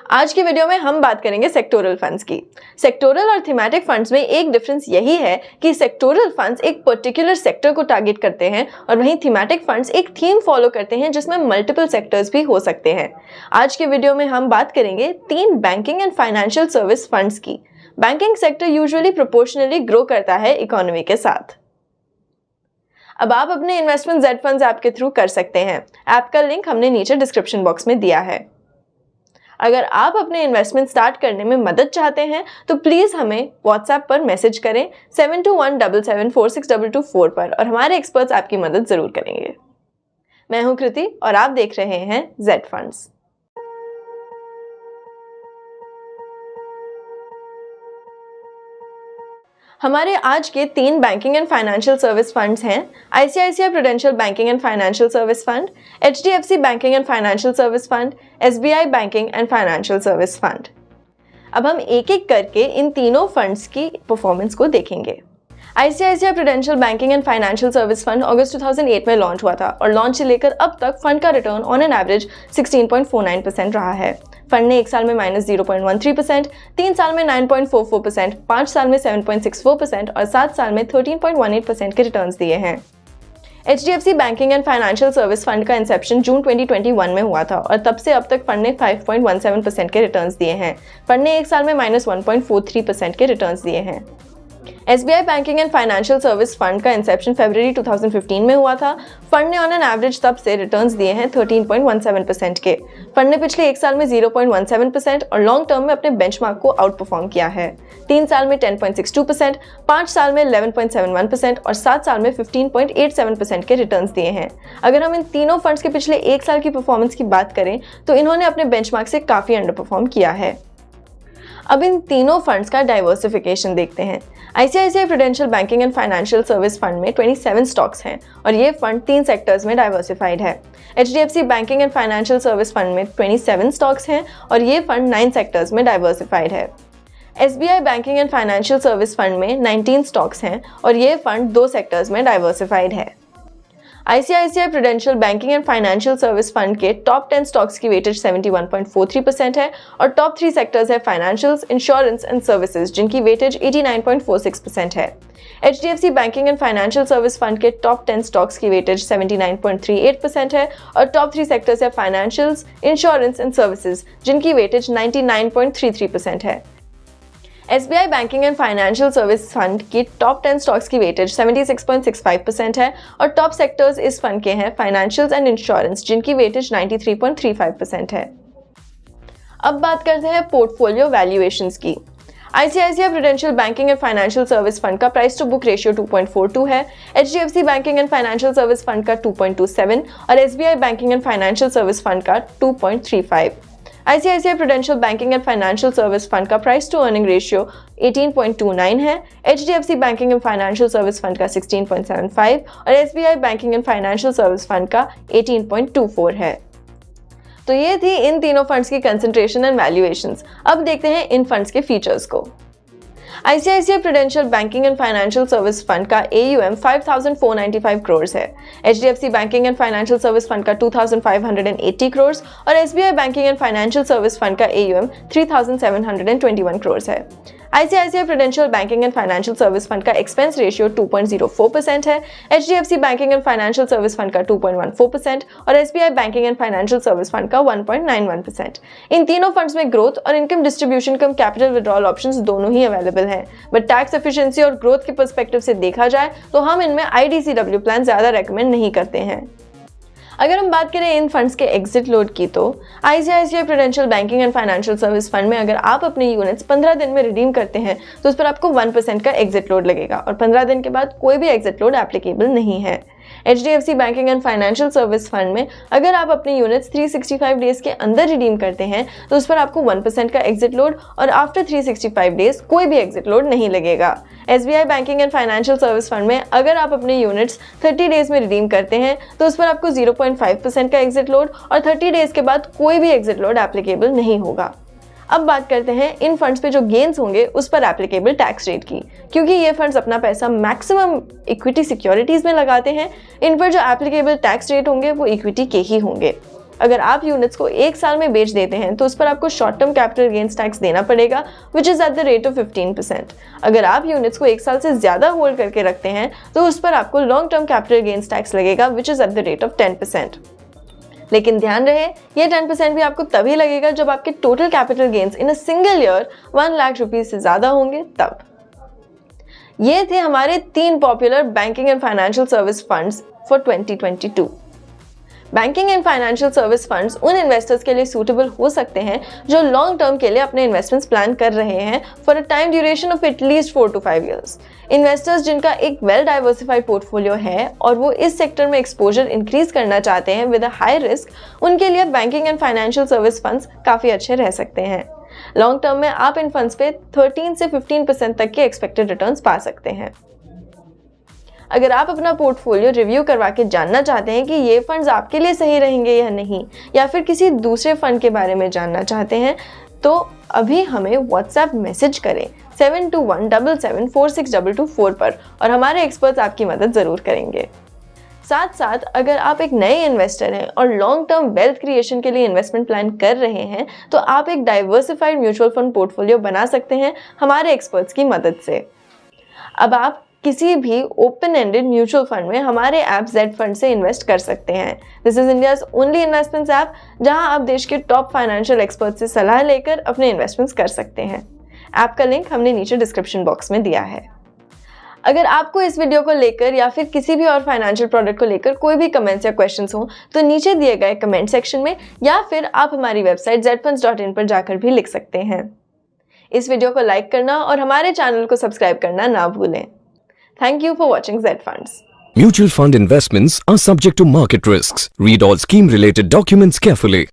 आज की वीडियो में हम बात करेंगे सेक्टोरल फंड्स की। सेक्टोरल और थीमेटिक फंड्स में एक डिफरेंस यही है कि सेक्टोरल फंड्स एक पर्टिकुलर सेक्टर को टारगेट करते हैं और वहीं थीमेटिक फंड्स एक थीम फॉलो करते हैं जिसमें मल्टीपल सेक्टर्स भी हो सकते हैं। आज के वीडियो में हम बात करेंगे 3 banking and financial service funds की। Banking sector usually proportionally grow करता है इकोनॉमी के साथ। अब आप अपने इन्वेस्टमेंट जेड फंड्स ऐप के थ्रू कर सकते हैं। ऐप का लिंक हमने नीचे डिस्क्रिप्शन बॉक्स में दिया है। अगर आप अपने इन्वेस्टमेंट स्टार्ट करने में मदद चाहते हैं तो प्लीज़ हमें व्हाट्सएप पर मैसेज करें 7217746224 पर और हमारे एक्सपर्ट्स आपकी मदद ज़रूर करेंगे। मैं हूं कृति और आप देख रहे हैं जेड फंड्स। हमारे आज के 3 banking and financial service funds हैं ICICI Prudential banking and financial service fund, HDFC banking and financial service fund, SBI banking and financial service fund. अब हम एक एक करके इन तीनों फंड्स की परफॉर्मेंस को देखेंगे। ICICI Prudential banking and financial service fund अगस्त 2008 में लॉन्च हुआ था और लॉन्च से लेकर अब तक फंड का रिटर्न ऑन एन एवरेज 16.49% रहा है। फंड ने 1 साल में -0.13%, 3 साल में 9.44%, 5 साल में 7.64% और 7 साल में 13.18% के रिटर्न्स दिए हैं। HDFC banking and financial service fund का इंसेप्शन जून 2021 में हुआ था और तब से अब तक फंड ने 5.17% के रिटर्न्स दिए हैं। फंड ने 1 साल में -1.43% के रिटर्न्स दिए हैं। SBI banking and financial service fund का इंसेप्शन फरवरी 2015 में हुआ था। फंड ने ऑन एन एवरेज तब से रिटर्न्स दिए हैं 13.17% के। फंड ने पिछले 1 साल में 0.17% और लॉन्ग टर्म में अपने बेंचमार्क को आउट परफॉर्म किया है। 3 साल में 10.62%, 5 साल में 11.71% और 7 साल में 15.87% के रिटर्न्स दिए हैं। अगर हम इन तीनों फंड्स के पिछले 1 साल की परफॉर्मेंस की बात करें तो इन्होंने अपने बेंचमार्क से काफ़ी अंडर परफॉर्म किया है। अब इन तीनों फंड्स का डाइवर्सिफिकेशन देखते हैं। ICICI Prudential banking and financial service fund में 27 स्टॉक्स हैं और ये फंड 3 सेक्टर्स में डाइवर्सिफाइड है। HDFC banking and financial service fund में 27 स्टॉक्स हैं और ये फंड 9 सेक्टर्स में डाइवर्सिफाइड है। SBI banking and financial service fund में 19 स्टॉक्स हैं और ये फंड 2 सेक्टर्स में डाइवर्सिफाइड है। ICICI Prudential banking and financial service fund के टॉप 10 स्टॉक्स की वेटेज 71.43% है और टॉप 3 सेक्टर्स है फाइनेंशियल्स, इंश्योरेंस एंड सर्विसेज जिनकी वेटेज 89.46% है। HDFC banking and financial service fund के टॉप 10 स्टॉक्स की वेटेज 79.38% है और टॉप 3 सेक्टर्स है फाइनेंशियल्स, इंश्योरेंस एंड सर्विसेज जिनकी वेटेज 99.33% है। SBI banking and financial service fund की टॉप 10 स्टॉक्स की वेटेज 76.65% है और टॉप सेक्टर्स इस फंड के हैं फाइनेंशियल्स एंड इंश्योरेंस जिनकी वेटेज 93.35% है। अब बात करते हैं पोर्टफोलियो वैल्यूएशंस की। ICICI Prudential banking and financial service fund का प्राइस टू बुक रेशियो 2.42 है, HDFC banking and financial service fund का 2.27 और SBI banking and financial service fund का 2.35। ICICI Prudential banking and financial service fund का price to earning ratio 18.29 है, HDFC banking and financial service fund का 16.75 और SBI banking and financial service fund का 18.24 है। तो ये थी इन तीनों फंड्स की कंसंट्रेशन एंड वैल्यूएशंस। अब देखते हैं इन फंड्स के फीचर्स को। ICICI Prudential banking and financial service fund का AUM 5,495 करोड़ है, HDFC banking and financial service fund का 2,580 करोड़ और SBI banking and financial service fund का AUM 3,721 करोड़ है। ICICI Prudential banking and financial service fund का एक्सपेंस रेशियो 2.04% है, HDFC banking and financial service fund का 2.14% और SBI banking and financial service fund का 1.91%। इन तीनों फंड्स में ग्रोथ और इनकम डिस्ट्रीब्यूशन कम कैपिटल विड्रॉल ऑप्शंस दोनों ही अवेलेबल हैं, बट टैक्स एफिशिएंसी और ग्रोथ के पर्सपेक्टिव से देखा जाए तो हम इनमें IDCW प्लान ज़्यादा रेकमेंड नहीं करते हैं। अगर हम बात करें इन फंड्स के एग्जिट लोड की तो ICICI Prudential banking and financial service fund में अगर आप अपने यूनिट्स 15 दिन में रिडीम करते हैं तो उस पर आपको 1% का एग्जिट लोड लगेगा और 15 दिन के बाद कोई भी एग्जिट लोड एप्लीकेबल नहीं है। HDFC banking and financial service fund में अगर आप अपने यूनिट्स 365 डेज के अंदर रिडीम करते हैं तो उस पर आपको 1% का एग्जिट लोड और आफ्टर 365 डेज कोई भी एग्जिट लोड नहीं लगेगा। SBI banking and financial service fund में अगर आप अपने यूनिट्स 30 डेज में रिडीम करते हैं तो उस पर आपको 0.5% का एग्जिट लोड और 30 डेज के बाद कोई भी एग्जिट लोड एप्लीकेबल नहीं होगा। अब बात करते हैं इन फंड्स पे जो गेन्स होंगे उस पर एप्लीकेबल टैक्स रेट की, क्योंकि ये फंड्स अपना पैसा मैक्सिमम इक्विटी सिक्योरिटीज़ में लगाते हैं। इन पर जो एप्लीकेबल टैक्स रेट होंगे वो इक्विटी के ही होंगे। अगर आप यूनिट्स को 1 साल में बेच देते हैं तो उस पर आपको short term capital gains tax देना पड़ेगा विच is at the rate of 15%। अगर आप यूनिट्स को 1 साल से ज़्यादा होल्ड करके रखते हैं तो उस पर आपको long term capital gains tax लगेगा which is at the rate of 10%। लेकिन ध्यान रहे ये 10% भी आपको तभी लगेगा जब आपके total capital gains in a single year 1 lakh rupees से ज़्यादा होंगे तब। ये थे हमारे 3 popular banking and financial service funds for 2022। Banking and financial service funds उन इन्वेस्टर्स के लिए सूटेबल हो सकते हैं जो लॉन्ग टर्म के लिए अपने इन्वेस्टमेंट्स प्लान कर रहे हैं for a time duration of at least 4 to 5 years। Investors जिनका एक वेल डाइवर्सिफाइड पोर्टफोलियो है और वो इस सेक्टर में एक्सपोजर इंक्रीज करना चाहते हैं विद अ हाई रिस्क, उनके लिए banking and financial service funds काफ़ी अच्छे रह सकते हैं। लॉन्ग टर्म में आप इन फंड्स पे 13 से 15% तक के एक्सपेक्टेड रिटर्न्स पा सकते हैं। अगर आप अपना पोर्टफोलियो रिव्यू करवा के जानना चाहते हैं कि ये फंड्स आपके लिए सही रहेंगे या नहीं, या फिर किसी दूसरे फंड के बारे में जानना चाहते हैं, तो अभी हमें व्हाट्सएप मैसेज करें 7217746224 पर और हमारे एक्सपर्ट्स आपकी मदद ज़रूर करेंगे। साथ साथ अगर आप एक नए इन्वेस्टर हैं और लॉन्ग टर्म वेल्थ क्रिएशन के लिए इन्वेस्टमेंट प्लान कर रहे हैं तो आप एक डाइवर्सिफाइड म्यूचुअल फंड पोर्टफोलियो बना सकते हैं हमारे एक्सपर्ट्स की मदद से। अब आप किसी भी ओपन एंडेड म्यूचुअल फंड में हमारे ऐप जेड फंड से इन्वेस्ट कर सकते हैं। This is India's only investments app जहां आप देश के टॉप फाइनेंशियल एक्सपर्ट से सलाह लेकर अपने इन्वेस्टमेंट्स कर सकते हैं। ऐप का लिंक हमने नीचे डिस्क्रिप्शन बॉक्स में दिया है। अगर आपको इस वीडियो को लेकर या फिर किसी भी और फाइनेंशियल प्रोडक्ट को लेकर कोई भी कमेंट्स या क्वेश्चंस हो तो नीचे दिए गए कमेंट सेक्शन में या फिर आप हमारी वेबसाइट zfunds.in पर जाकर भी लिख सकते हैं। इस वीडियो को लाइक करना और हमारे चैनल को सब्सक्राइब करना ना भूलें। Thank you for watching Z Funds. Mutual fund investments are subject to market risks. Read all scheme-related documents carefully.